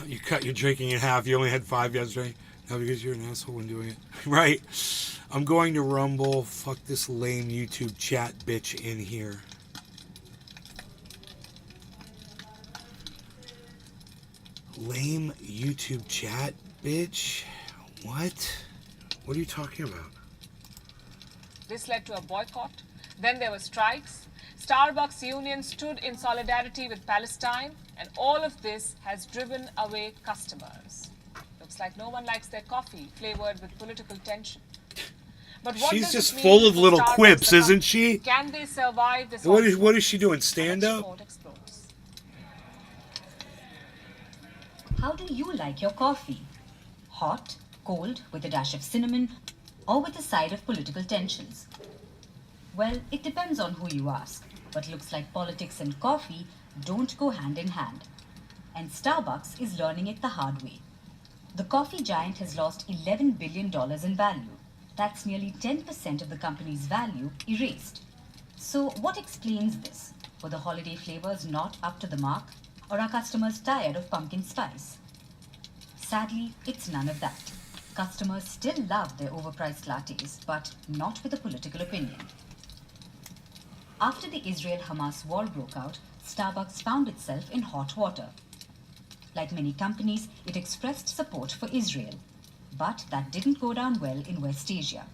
Speaker 6: You cut your drinking in half. You only had 5 yesterday. Now because you're an asshole when doing it. Right. I'm going to Rumble. Fuck this lame YouTube chat bitch in here. Lame YouTube chat bitch? What? What are you talking about?
Speaker 8: This led to a boycott. Then there were strikes. Starbucks union stood in solidarity with Palestine, and all of this has driven away customers. Looks like no one likes their coffee flavored with political tension. But what
Speaker 6: She's
Speaker 8: does
Speaker 6: just
Speaker 8: it mean
Speaker 6: full of
Speaker 8: for
Speaker 6: little
Speaker 8: Starbucks
Speaker 6: quips,
Speaker 8: to come?
Speaker 6: isn't she?
Speaker 8: Can they survive this?
Speaker 6: What is she doing? Stand up?
Speaker 9: How do you like your coffee? Hot, cold, with a dash of cinnamon, or with a side of political tensions? Well, it depends on who you ask, but looks like politics and coffee don't go hand in hand. And Starbucks is learning it the hard way. The coffee giant has lost $11 billion in value. That's nearly 10% of the company's value erased. So what explains this? Were the holiday flavors not up to the mark? Or are customers tired of pumpkin spice? Sadly, it's none of that. Customers still love their overpriced lattes, but not with a political opinion. After the Israel-Hamas war broke out, Starbucks found itself in hot water. Like many companies, it expressed support for Israel. But that didn't go down well in West Asia.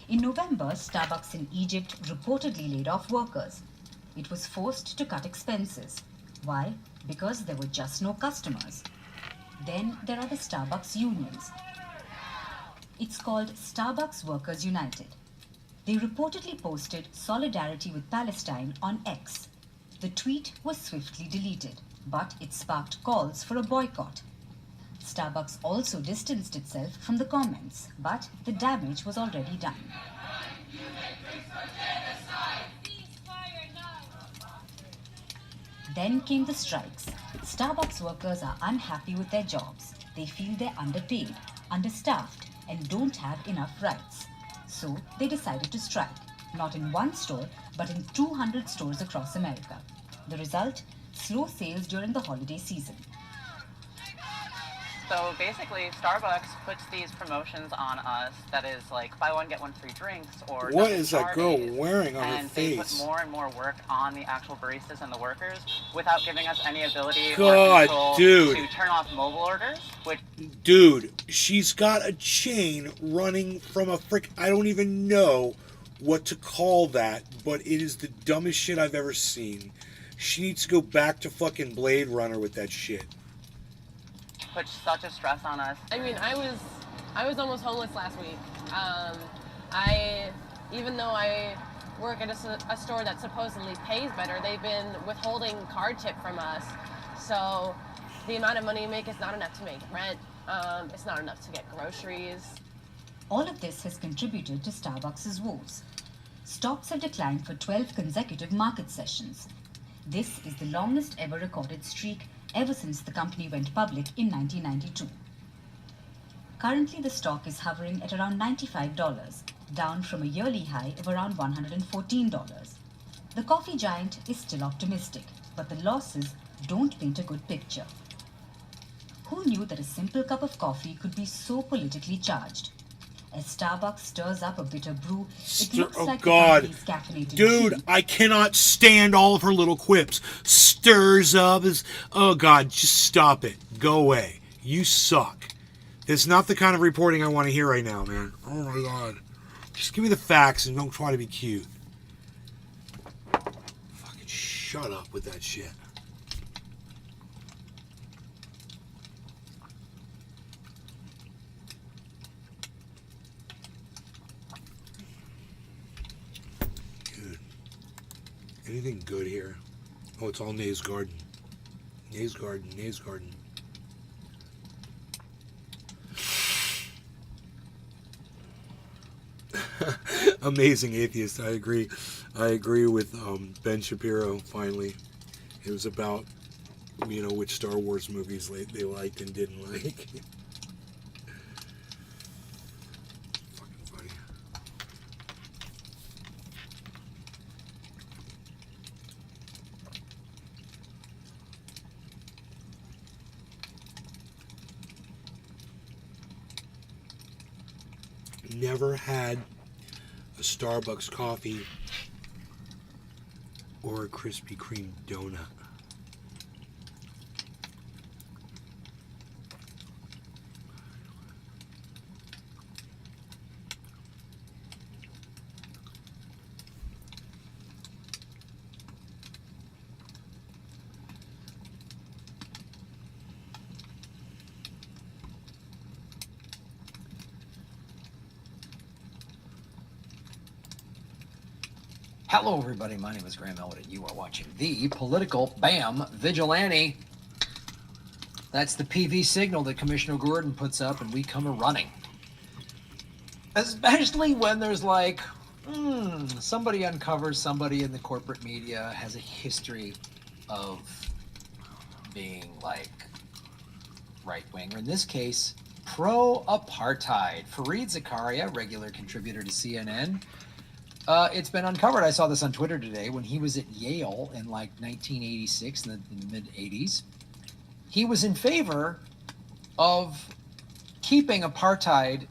Speaker 9: In November, Starbucks in Egypt reportedly laid off workers. It was forced to cut expenses. Why? Because there were just no customers. Then there are the Starbucks unions. It's called Starbucks Workers United. They reportedly posted solidarity with Palestine on X. The tweet was swiftly deleted, but it sparked calls for a boycott. Starbucks also distanced itself from the comments, but the damage was already done. Then came the strikes. Starbucks workers are unhappy with their jobs. They feel they're underpaid, understaffed, and don't have enough rights. So they decided to strike, not in one store, but in 200 stores across America. The result? Slow sales during the holiday season.
Speaker 10: So basically, Starbucks puts these promotions on us that is like buy one, get one free drinks or
Speaker 6: What is that girl
Speaker 10: days,
Speaker 6: wearing on her
Speaker 10: and they
Speaker 6: face?
Speaker 10: put more and more work on the actual baristas and the workers without giving us any ability or
Speaker 6: God,
Speaker 10: control
Speaker 6: dude.
Speaker 10: to turn off mobile orders, which
Speaker 6: Dude, she's got a chain running from a frick. I don't even know what to call that, but it is the dumbest shit I've ever seen. She needs to go back to fucking Blade Runner with that shit.
Speaker 10: puts such a stress on us.
Speaker 11: I mean, I was almost homeless last week. Even though I work at a store that supposedly pays better, they've been withholding card tip from us. So the amount of money you make is not enough to make rent. It's not enough to get groceries.
Speaker 9: All of this has contributed to Starbucks' woes. Stocks have declined for 12 consecutive market sessions. This is the longest ever recorded streak ever since the company went public in 1992. Currently, the stock is hovering at around $95, down from a yearly high of around $114. The coffee giant is still optimistic, but the losses don't paint a good picture. Who knew that a simple cup of coffee could be so politically charged? As Starbucks stirs up a bitter brew, it looks like the company's caffeinated
Speaker 6: Dude,
Speaker 9: tea.
Speaker 6: I cannot stand all of her little quips. Stirs up is... Oh, God, just stop it. Go away. You suck. It's not the kind of reporting I want to hear right now, man. Oh, my God. Just give me the facts and don't try to be cute. Fucking shut up with that shit. And anything good here? Oh, it's all Nay's Garden. Nay's Garden, Nay's Garden. Amazing atheist. I agree. I agree with Ben Shapiro. Finally, it was about which Star Wars movies they liked and didn't like. Fucking funny. Never had a Starbucks coffee or a Krispy Kreme donut.
Speaker 12: Hello, everybody. My name is Graham Elwood, and you are watching the Political Bam Vigilante. That's the PV signal that Commissioner Gordon puts up, and we come a-running. Especially when there's like, somebody uncovers somebody in the corporate media has a history of being like right-wing, or in this case, pro-apartheid. Fareed Zakaria, regular contributor to CNN, it's been uncovered. I saw this on Twitter today when he was at Yale in like 1986, in the mid-80s. He was in favor of keeping apartheid.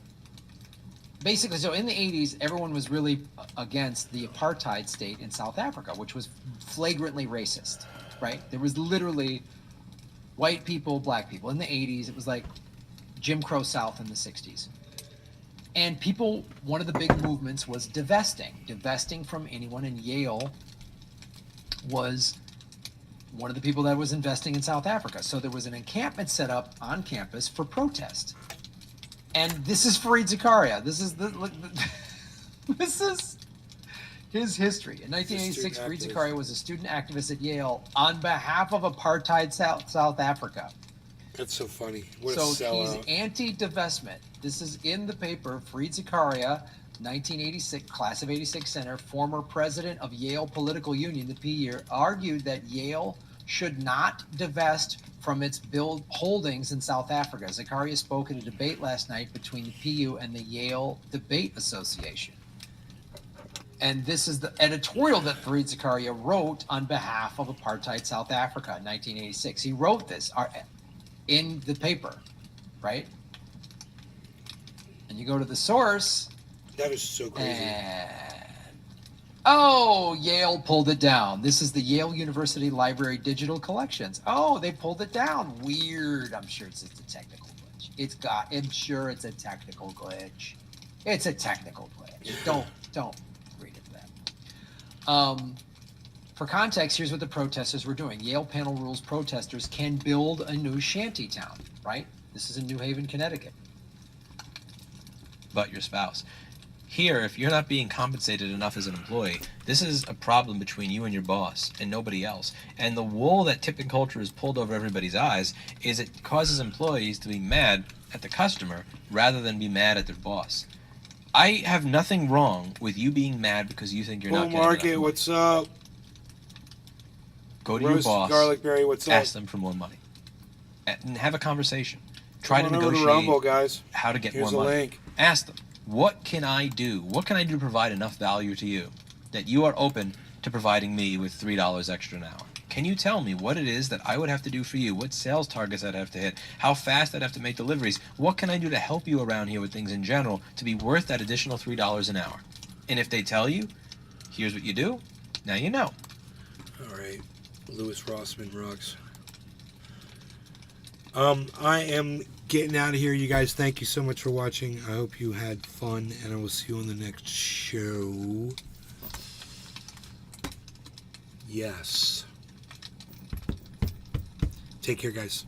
Speaker 12: Basically, so in the 80s, everyone was really against the apartheid state in South Africa, which was flagrantly racist, right? There was literally white people, black people. In the 80s, it was like Jim Crow South in the 60s. And people, one of the big movements was divesting from anyone, and Yale was one of the people that was investing in South Africa. So there was an encampment set up on campus for protest. And this is Fareed Zakaria. This is this is his history. In 1986, Fareed Zakaria was a student activist at Yale on behalf of apartheid South Africa.
Speaker 6: That's so funny. What a
Speaker 12: so
Speaker 6: sellout.
Speaker 12: He's anti-divestment. This is in the paper. Fareed Zakaria, 1986, class of 86 center, former president of Yale Political Union, the PU, argued that Yale should not divest from its holdings in South Africa. Zakaria spoke at a debate last night between the PU and the Yale Debate Association. And this is the editorial that Fareed Zakaria wrote on behalf of apartheid South Africa in 1986. He wrote this in the paper, right? And you go to the source.
Speaker 6: That is so crazy.
Speaker 12: And, Yale pulled it down. This is the Yale University Library Digital Collections. Oh, they pulled it down. Weird. I'm sure it's just a technical glitch. I'm sure it's a technical glitch. It's a technical glitch. Don't read it then. For context, here's what the protesters were doing. Yale panel rules protesters can build a new shanty town, right? This is in New Haven, Connecticut.
Speaker 13: But your spouse. Here, if you're not being compensated enough as an employee, this is a problem between you and your boss and nobody else. And the wool that tipping culture has pulled over everybody's eyes is it causes employees to be mad at the customer rather than be mad at their boss. I have nothing wrong with you being mad because you think you're not getting
Speaker 6: Market,
Speaker 13: enough money.
Speaker 6: what's up?
Speaker 13: Go to
Speaker 6: Roast
Speaker 13: your boss,
Speaker 6: garlic berry, what's
Speaker 13: ask
Speaker 6: up?
Speaker 13: them for more money, and have a conversation. Try to
Speaker 6: Come on over
Speaker 13: negotiate
Speaker 6: Rumble, guys.
Speaker 13: how to get
Speaker 6: Here's
Speaker 13: more
Speaker 6: a
Speaker 13: money.
Speaker 6: link.
Speaker 13: Ask them, what can I do? What can I do to provide enough value to you that you are open to providing me with $3 extra an hour? Can you tell me what it is that I would have to do for you? What sales targets I'd have to hit? How fast I'd have to make deliveries? What can I do to help you around here with things in general to be worth that additional $3 an hour? And if they tell you, here's what you do, now you know.
Speaker 6: All right. Louis Rossman rocks. I am getting out of here, you guys. Thank you so much for watching. I hope you had fun, and I will see you on the next show. Yes. Take care, guys.